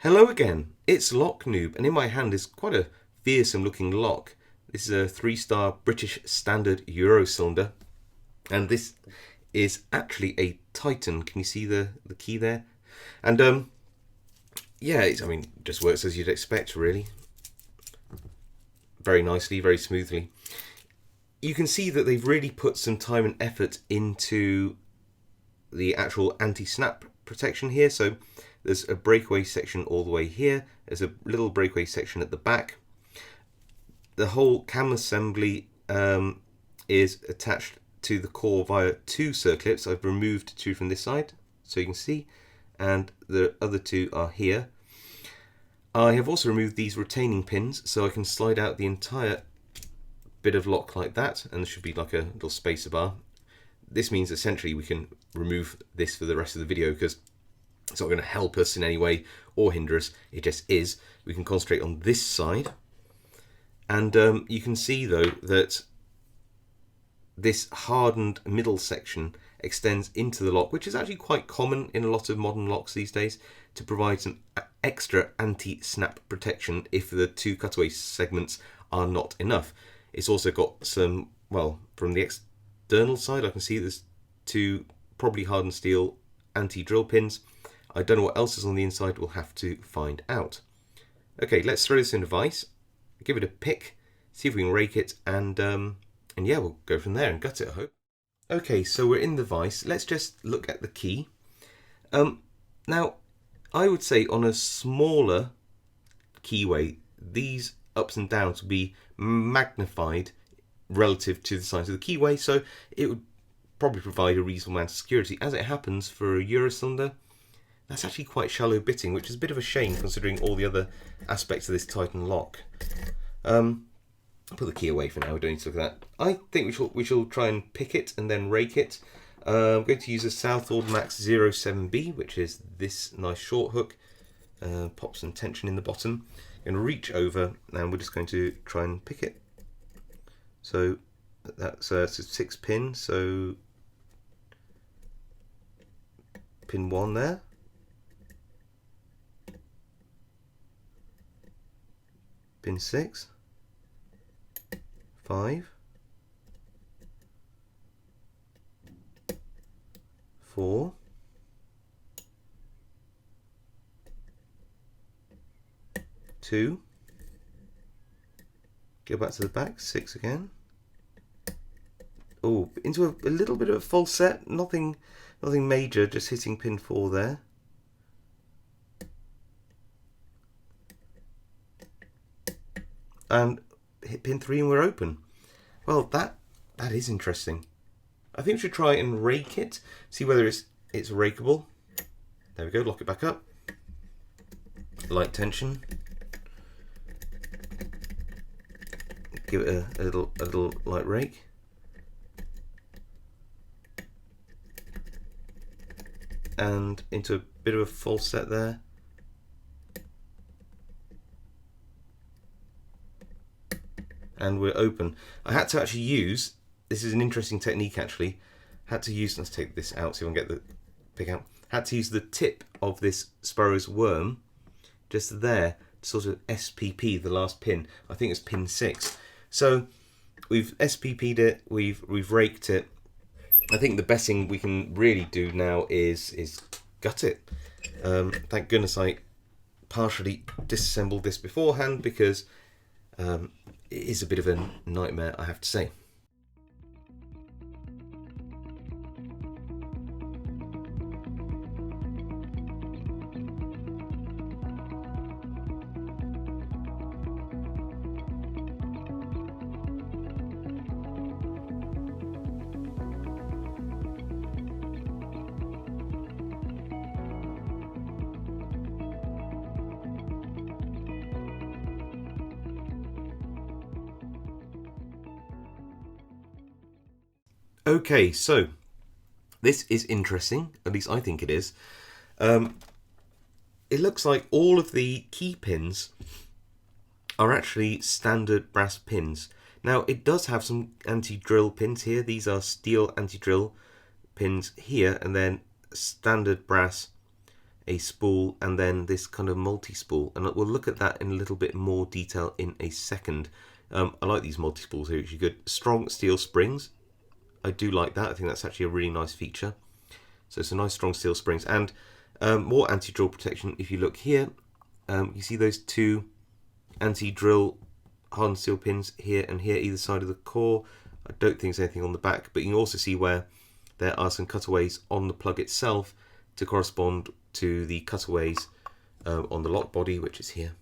Hello again, it's Lock Noob, and in my hand is quite a fearsome looking lock. This is a 3-star British Standard Euro cylinder, and this is actually a Titon. Can you see the key there? And yeah, it just works as you'd expect, really. Very nicely, very smoothly. You can see that they've really put some time and effort into the actual anti-snap protection here. So there's a breakaway section all the way here. There's a little breakaway section at the back. The whole cam assembly is attached to the core via 2 circlips. I've removed 2 from this side, so you can see, and the other 2 are here. I have also removed these retaining pins, so I can slide out the entire bit of lock like that, and there should be like a little spacer bar. This means essentially we can remove this for the rest of the video because it's not going to help us in any way or hinder us. It just is. We can concentrate on this side, and you can see though that this hardened middle section extends into the lock, which is actually quite common in a lot of modern locks these days, to provide some extra anti-snap protection if the 2 cutaway segments are not enough. It's also got some, well, from the external side I can see there's 2 probably hardened steel anti-drill pins. I don't know what else is on the inside, we'll have to find out. Okay, let's throw this in a vise, give it a pick, see if we can rake it, and yeah, we'll go from there and gut it, I hope. Okay, so we're in the vise. Let's just look at the key. Now, I would say on a smaller keyway, these ups and downs will be magnified relative to the size of the keyway, so it would probably provide a reasonable amount of security. As it happens, for a Euro cylinder, that's actually quite shallow bitting, which is a bit of a shame considering all the other aspects of this Titan lock. I'll put the key away for now, we don't need to look at that. I think we shall try and pick it and then rake it. I'm going to use a Southall Max 07B, which is this nice short hook. Pop some tension in the bottom. I'm going to reach over and we're just going to try and pick it. So that's a 6 pin, so pin 1 there. Pin 6. 5, 4, 2, go back to the back, 6 again. Oh, into a little bit of a false set, nothing major, just hitting pin 4 there. And hit pin 3 and we're open. Well, that is interesting. I think we should try and rake it, see whether it's rakeable. There we go, lock it back up. Light tension. Give it a little light rake. And into a bit of a false set there. And we're open. I had to actually use, this is an interesting technique actually, let's take this out so you can get the pick out. Had to use the tip of this Sparrow's worm just there to sort of SPP the last pin. I think it's pin 6. So we've SPP'd it, we've raked it. I think the best thing we can really do now is gut it. Thank goodness I partially disassembled this beforehand because it is a bit of a nightmare, I have to say. Okay, so this is interesting, at least I think it is. It looks like all of the key pins are actually standard brass pins. Now it does have some anti-drill pins here. These are steel anti-drill pins here, and then standard brass a spool, and then this kind of multi-spool, and we'll look at that in a little bit more detail in a second. I like these multi-spools here, actually good. Strong steel springs, I do like that. I think that's actually a really nice feature. So it's a nice strong steel springs, and more anti-drill protection. If you look here, you see those two anti-drill hardened steel pins here and here, either side of the core. I don't think there's anything on the back, but you can also see where there are some cutaways on the plug itself to correspond to the cutaways on the lock body, which is here,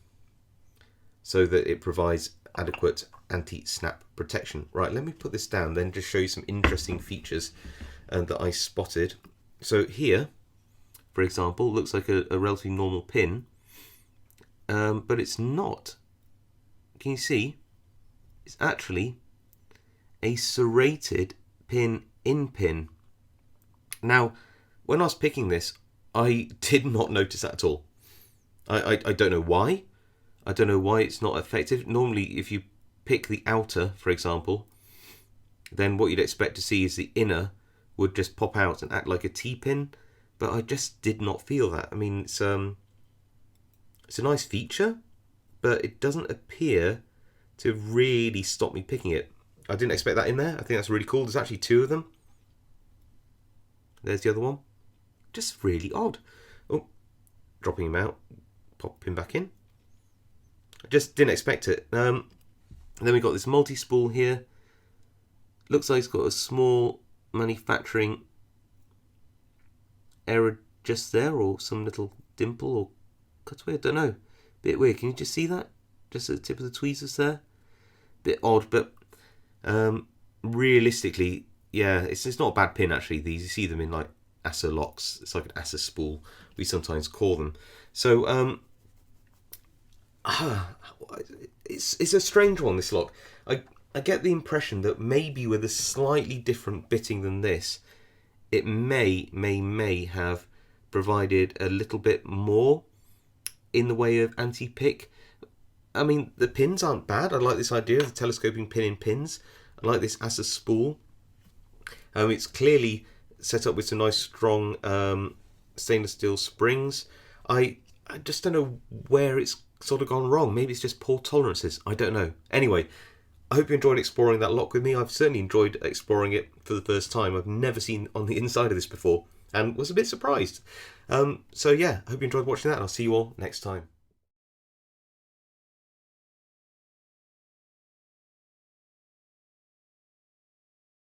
so that it provides adequate anti-snap protection. Right, let me put this down, then just show you some interesting features that I spotted. So here, for example, looks like a relatively normal pin, but it's not. Can you see? It's actually a serrated pin-in pin. Now, when I was picking this, I did not notice that at all. I don't know why. I don't know why it's not effective. Normally, if you pick the outer, for example, then what you'd expect to see is the inner would just pop out and act like a T-pin, but I just did not feel that. I mean, it's a nice feature, but it doesn't appear to really stop me picking it. I didn't expect that in there. I think that's really cool. There's actually two of them. There's the other one. Just really odd. Oh, dropping him out. Pop him back in. I just didn't expect it. Then we've got this multi-spool here. Looks like it's got a small manufacturing error just there, or some little dimple or cutaway. I don't know. Bit weird. Can you just see that? Just at the tip of the tweezers there. Bit odd, but realistically, yeah, it's not a bad pin actually. These, you see them in like ASSA locks. It's like an ASSA spool, we sometimes call them. So it's a strange one, this lock. I get the impression that maybe with a slightly different bitting than this, it may have provided a little bit more in the way of anti-pick. I mean, the pins aren't bad. I like this idea of the telescoping pin in pins. I like this as a spool. It's clearly set up with some nice strong stainless steel springs. I just don't know where it's sort of gone wrong. Maybe it's just poor tolerances. I don't know. Anyway, I hope you enjoyed exploring that lock with me. I've certainly enjoyed exploring it for the first time. I've never seen on the inside of this before and was a bit surprised. So yeah, I hope you enjoyed watching that, and I'll see you all next time.